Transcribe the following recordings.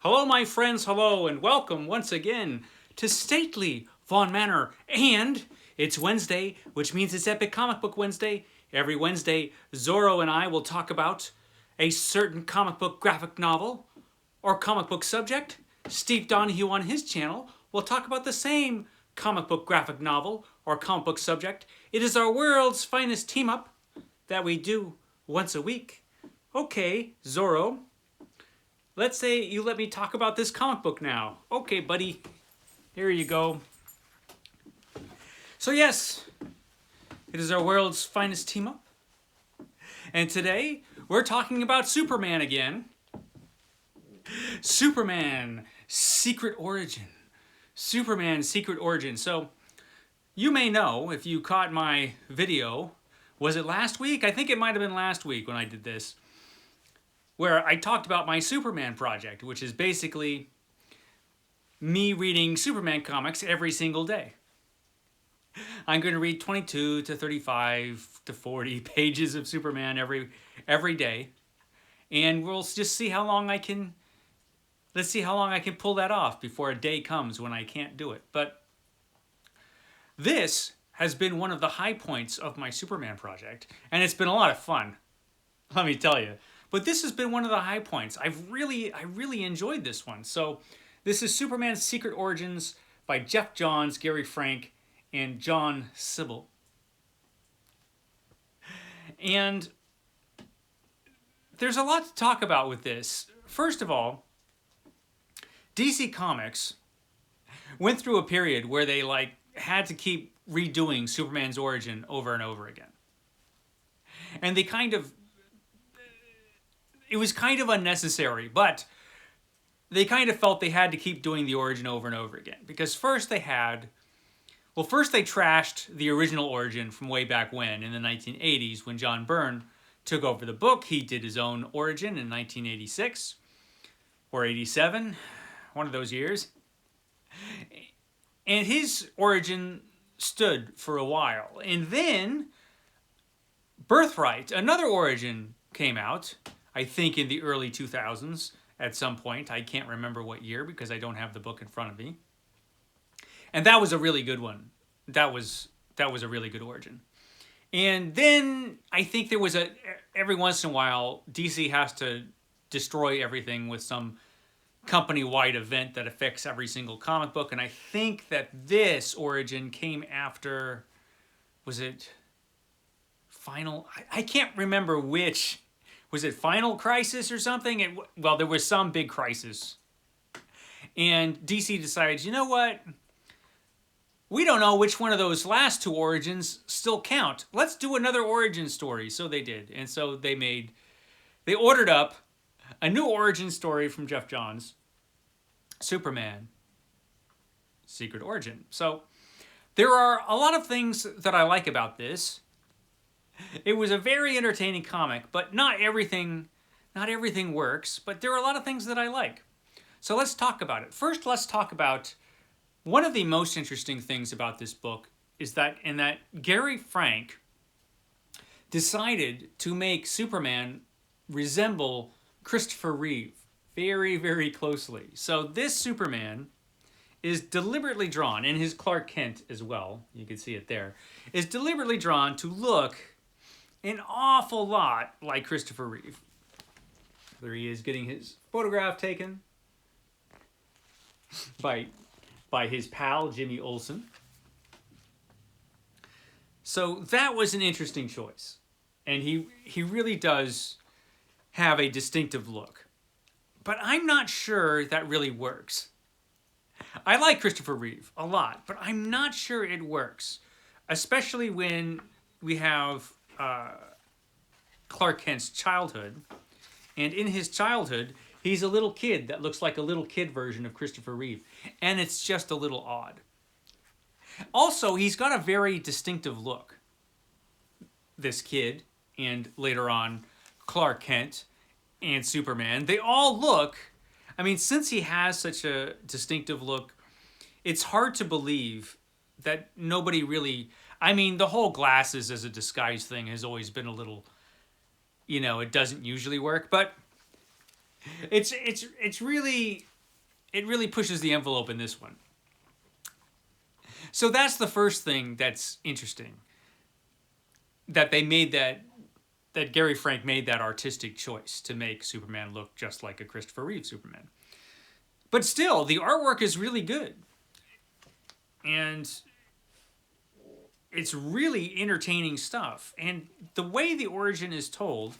Hello, my friends, hello, and welcome once again to stately Vaughn Manor. And it's Wednesday, which means it's Epic Comic Book Wednesday. Every Wednesday, Zorro and I will talk about a certain comic book graphic novel or comic book subject. Steve Donoghue on his channel will talk about the same comic book graphic novel or comic book subject. It is our world's finest team up that we do once a week. Okay, Zorro, let's say you let me talk about this comic book now. Okay, buddy, here you go. So yes, it is our world's finest team up. And today, we're talking about Superman again. Superman, Secret Origin. Superman, Secret Origin. So, you may know, if you caught my video, was it last week? I think it might have been last week when I did this, where I talked about my Superman project, which is basically me reading Superman comics every single day. I'm going to read 22 to 35 to 40 pages of Superman every day, and we'll just see how long I can. Let's see how long I can pull that off before a day comes when I can't do it. But this has been one of the high points of my Superman project, and it's been a lot of fun, let me tell you. But this has been one of the high points. I really enjoyed this one. So this is Superman's Secret Origins by Geoff Johns, Gary Frank, and John Sybil. And there's a lot to talk about with this. First of all, DC Comics went through a period where they had to keep redoing Superman's origin over and over again. And it was kind of unnecessary, but they kind of felt they had to keep doing the origin over and over again. Because first they trashed the original origin from way back when, in the 1980s, when John Byrne took over the book. He did his own origin in 1986 or 87, one of those years. And his origin stood for a while. And then Birthright, another origin, came out, I think in the early 2000s at some point. I can't remember what year because I don't have the book in front of me. And that was a really good one. That was a really good origin. And then I think there was every once in a while, DC has to destroy everything with some company-wide event that affects every single comic book. And I think that this origin came after, was it Final? I can't remember which. Was it Final Crisis or something? Well, there was some big crisis. And DC decided, you know what? We don't know which one of those last two origins still count. Let's do another origin story. So they did. And so they ordered up a new origin story from Geoff Johns, Superman, Secret Origin. So there are a lot of things that I like about this. It was a very entertaining comic, but not everything works, but there are a lot of things that I like. So let's talk about it. First, let's talk about one of the most interesting things about this book is that Gary Frank decided to make Superman resemble Christopher Reeve very, very closely. So this Superman is deliberately drawn, and his Clark Kent as well, you can see it there, is deliberately drawn to look an awful lot like Christopher Reeve. There he is getting his photograph taken by his pal, Jimmy Olsen. So that was an interesting choice. And he really does have a distinctive look. But I'm not sure that really works. I like Christopher Reeve a lot, but I'm not sure it works. Especially when we have Clark Kent's childhood. And in his childhood, he's a little kid that looks like a little kid version of Christopher Reeve. And it's just a little odd. Also, he's got a very distinctive look. This kid, and later on, Clark Kent and Superman, they all look, I mean, since he has such a distinctive look, it's hard to believe that nobody really, I mean, the whole glasses as a disguise thing has always been a little, it doesn't usually work, but it's really it really pushes the envelope in this one. So that's the first thing that's interesting. That they made that Gary Frank made that artistic choice to make Superman look just like a Christopher Reeve Superman. But still, the artwork is really good. And it's really entertaining stuff. And the way the origin is told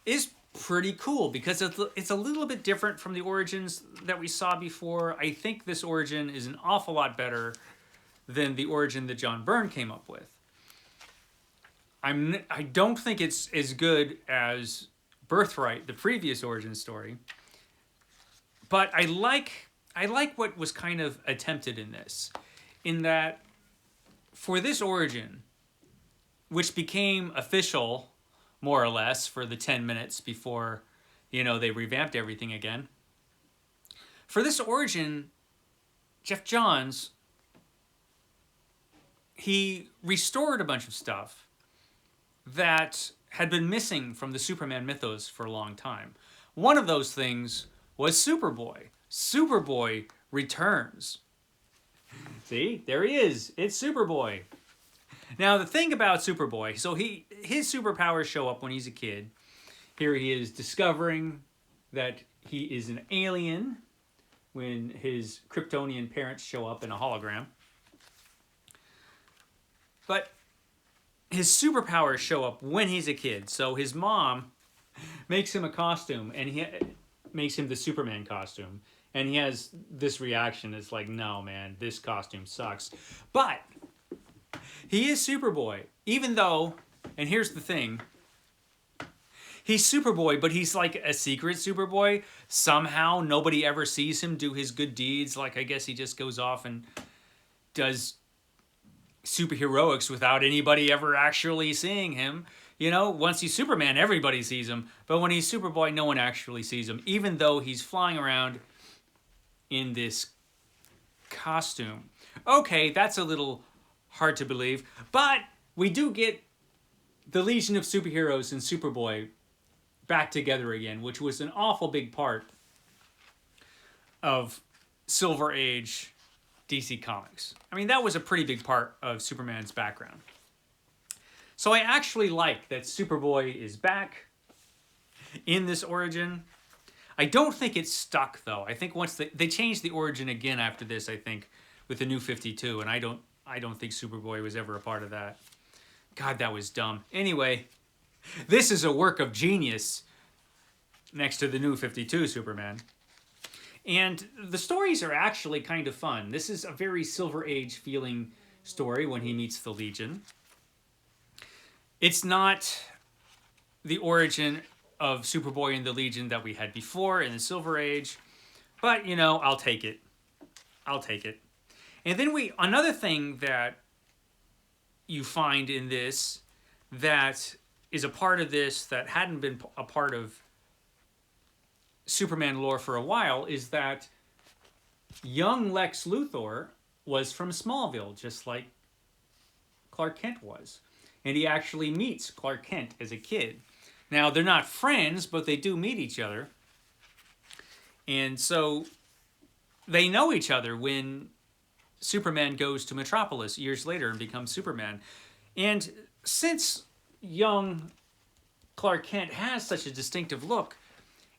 is pretty cool because it's a little bit different from the origins that we saw before. I think this origin is an awful lot better than the origin that John Byrne came up with. I don't think it's as good as Birthright, the previous origin story, but I like what was kind of attempted in this, in that for this origin, which became official more or less for the 10 minutes before, they revamped everything again. For this origin, Geoff Johns, he restored a bunch of stuff that had been missing from the Superman mythos for a long time. One of those things was Superboy. Superboy returns. See, there he is. It's Superboy. Now, the thing about Superboy, so his superpowers show up when he's a kid. Here he is discovering that he is an alien when his Kryptonian parents show up in a hologram. But his superpowers show up when he's a kid. So his mom makes him a costume, and he makes him the Superman costume. And he has this reaction. It's like, no, man, this costume sucks. But he is Superboy, even though, and here's the thing, he's Superboy, but he's like a secret Superboy. Somehow nobody ever sees him do his good deeds. Like, I guess he just goes off and does superheroics without anybody ever actually seeing him. Once he's Superman, everybody sees him. But when he's Superboy, no one actually sees him, even though he's flying around in this costume. Okay, that's a little hard to believe. But we do get the Legion of Superheroes and Superboy back together again, which was an awful big part of Silver Age DC Comics. I mean, that was a pretty big part of Superman's background. So I actually like that Superboy is back in this origin. I don't think it's stuck, though. I think once they changed the origin again after this, I think, with the New 52, and I don't think Superboy was ever a part of that. God, that was dumb. Anyway, this is a work of genius next to the New 52 Superman. And the stories are actually kind of fun. This is a very Silver Age feeling story when he meets the Legion. It's not the origin of Superboy and the Legion that we had before in the Silver Age, but, I'll take it. I'll take it. And then another thing that you find in this that is a part of this that hadn't been a part of Superman lore for a while is that young Lex Luthor was from Smallville, just like Clark Kent was. And he actually meets Clark Kent as a kid. Now, they're not friends, but they do meet each other. And so they know each other when Superman goes to Metropolis years later and becomes Superman. And since young Clark Kent has such a distinctive look,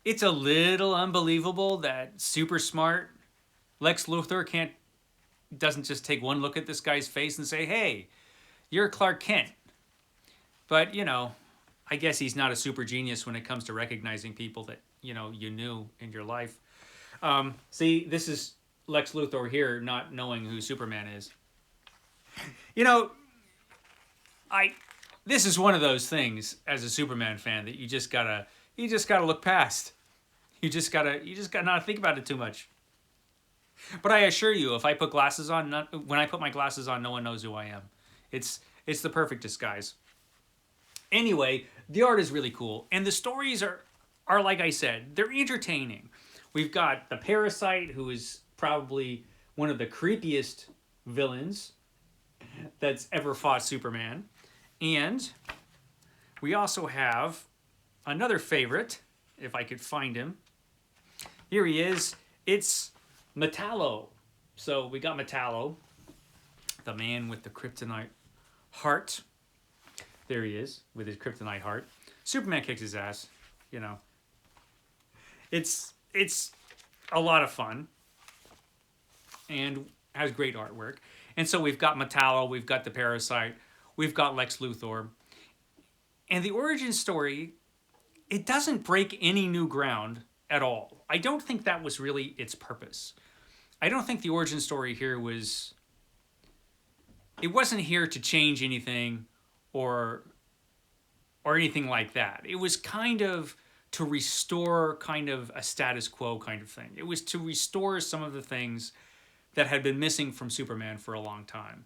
it's a little unbelievable that super smart Lex Luthor doesn't just take one look at this guy's face and say, hey, you're Clark Kent. But, I guess he's not a super genius when it comes to recognizing people that, you knew in your life. See, this is Lex Luthor here not knowing who Superman is. This is one of those things as a Superman fan that you just gotta look past. You just gotta not think about it too much. But I assure you, if I put glasses on, when I put my glasses on, no one knows who I am. It's the perfect disguise. Anyway, the art is really cool, and the stories are like I said, they're entertaining. We've got the Parasite, who is probably one of the creepiest villains that's ever fought Superman, and we also have another favorite, if I could find him. Here he is. It's Metallo. So we got Metallo, the man with the kryptonite heart. There he is with his kryptonite heart. Superman kicks his ass, you know. It's a lot of fun and has great artwork. And so we've got Metallo, we've got the Parasite, we've got Lex Luthor. And the origin story, it doesn't break any new ground at all. I don't think that was really its purpose. I don't think the origin story here was... It wasn't here to change anything or anything like that. It was kind of to restore kind of a status quo kind of thing. It was to restore some of the things that had been missing from Superman for a long time.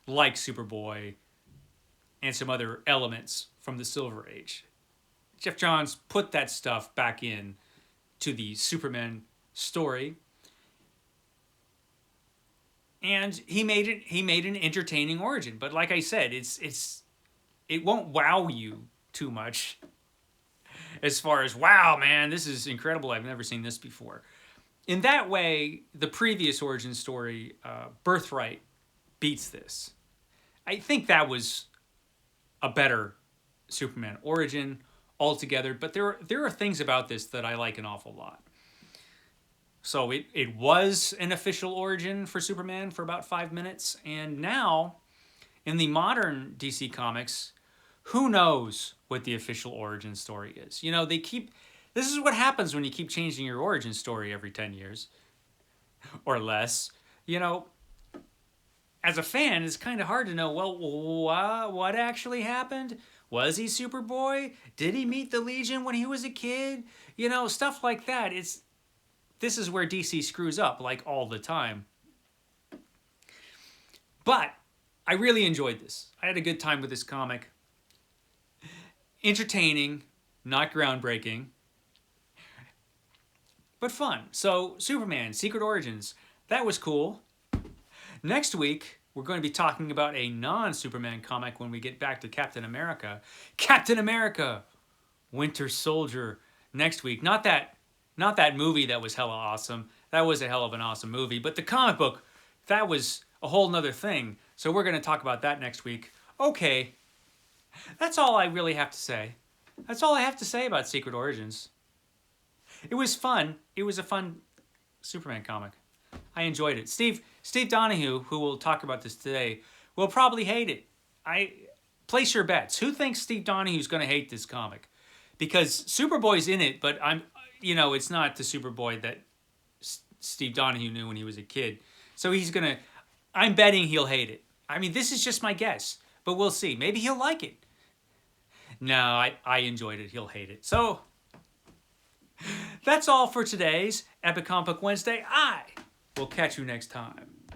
Like Superboy and some other elements from the Silver Age. Geoff Johns put that stuff back in to the Superman story. And he made an entertaining origin. But like I said, it won't wow you too much. As far as, wow, man, this is incredible. I've never seen this before. In that way, the previous origin story, Birthright, beats this. I think that was a better Superman origin altogether, but there are things about this that I like an awful lot. So it was an official origin for Superman for about 5 minutes, and now, in the modern DC Comics, who knows what the official origin story is? You know, this is what happens when you keep changing your origin story every 10 years or less. You know, as a fan, it's kind of hard to know, well, what actually happened? Was he Superboy? Did he meet the Legion when he was a kid? You know, stuff like that. This is where DC screws up, like, all the time. But I really enjoyed this. I had a good time with this comic. Entertaining, not groundbreaking, but fun. So, Superman, Secret Origins, that was cool. Next week, we're going to be talking about a non-Superman comic when we get back to Captain America. Captain America, Winter Soldier, next week. Not that movie that was hella awesome. That was a hell of an awesome movie. But the comic book, that was a whole nother thing. So we're going to talk about that next week. Okay. That's all I really have to say. That's all I have to say about Secret Origins. It was fun. It was a fun Superman comic. I enjoyed it. Steve Donoghue, who will talk about this today, will probably hate it. Place your bets. Who thinks Steve Donoghue's going to hate this comic? Because Superboy's in it, but it's not the Superboy that Steve Donoghue knew when he was a kid. So I'm betting he'll hate it. I mean, this is just my guess, but we'll see. Maybe he'll like it. No, I enjoyed it. He'll hate it. So, that's all for today's Epic Comic Book Wednesday. I will catch you next time.